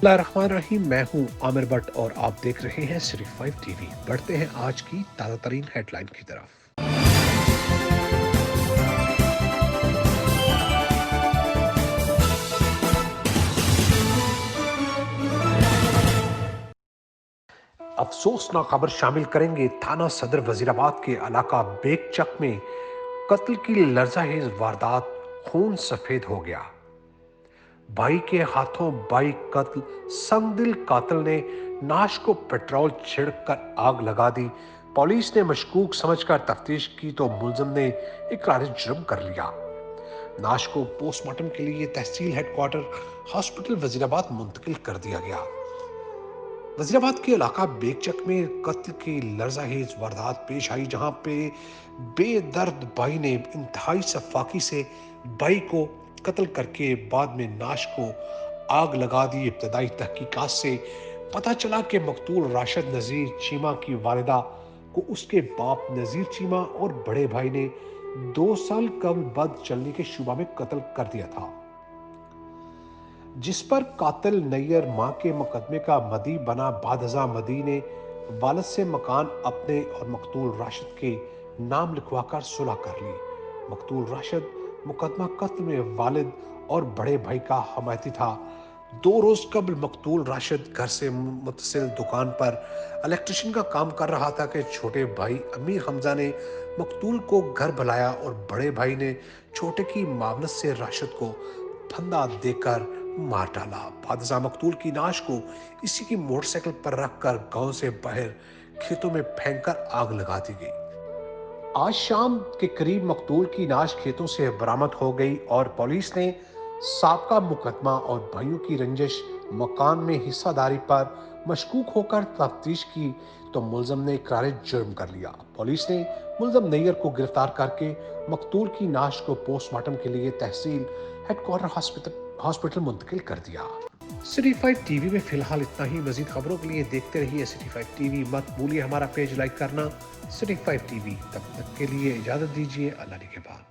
बिस्मिल्लाहिर्रहमानिर्रहीम। मैं हूं आमिर भट्ट और आप देख रहे हैं सिटी 5 टीवी। बढ़ते हैं आज की ताज़ा तरीन हेडलाइन की तरफ। अफसोसनाक खबर शामिल करेंगे। थाना सदर वजीराबाद के इलाका बेगचक में कत्ल की लर्ज़ाहेज़ वारदात, खून सफेद हो गया। भाई के हाथों भाई कत्ल। संगदिल कातिल ने नाश को पेट्रोल छिड़कर आग लगा दी। पुलिस ने मशकूक समझकर तफ्तीश की तो मुलजिम ने इकरार जुर्म कर लिया। नाश को पोस्टमार्टम के लिए तहसील हेडक्वार्टर हॉस्पिटल वजीराबाद मुंतकिल कर दिया गया। वजीराबाद के इलाका बेगचक में कत्ल की लर्ज़ाहेज़ वारदात पेश आई, जहां पे बेदर्द भाई ने इंतहाई सफाकी से भाई को कत्ल करके बाद में नाश को आग लगा दी। इब्तदाई तहकीकात से पता चला कि मकतूल राशिद नज़ीर चीमा की वालिदा को उसके बाप नज़ीर चीमा और बड़े भाई ने 2 साल कबल बद चलने के शुबा में कत्ल कर दिया था, जिस पर कातिल नैयर मां के मुकदमे का मदी बना। बादजा मदी ने वालिद से मकान अपने और मकतूल राशिद के नाम लिखवाकर सुलह कर ली। मकतूल राशिद मुकदमा कत्ल में वालिद और बड़े भाई का हमायती था। 2 रोज कबल मकतूल राशिद घर से मुतसिल दुकान पर इलेक्ट्रिशियन का काम कर रहा था कि छोटे भाई अमीर हमजा ने मकतूल को घर बुलाया और बड़े भाई ने छोटे की मावनत से राशिद को फंदा देकर मार डाला। बादशाह मकतूल की नाश को इसी की मोटरसाइकिल पर रखकर गांव से बाहर खेतों में फेंककर आग लगा दी गई। आज शाम के करीब मकतूल की नाश खेतों से बरामद हो गई और पुलिस ने साबका मुकदमा और भाइयों की रंजिश मकान में हिस्सादारी पर मशकूक होकर तफ्तीश की तो मुलजम ने इकरार जुर्म कर लिया। पुलिस ने मुलजम नैयर को गिरफ्तार करके मकतूल की नाश को पोस्टमार्टम के लिए तहसील हेडक्वार्टर हॉस्पिटल मुंतकिल कर दिया। सिटी 5 टीवी में फिलहाल इतना ही। मजीद खबरों के लिए देखते रहिए सिटी 5 टीवी। मत भूलिए हमारा पेज लाइक करना, सिटी 5 टीवी। तब तक के लिए इजाजत दीजिए। अल्लाह के बाद।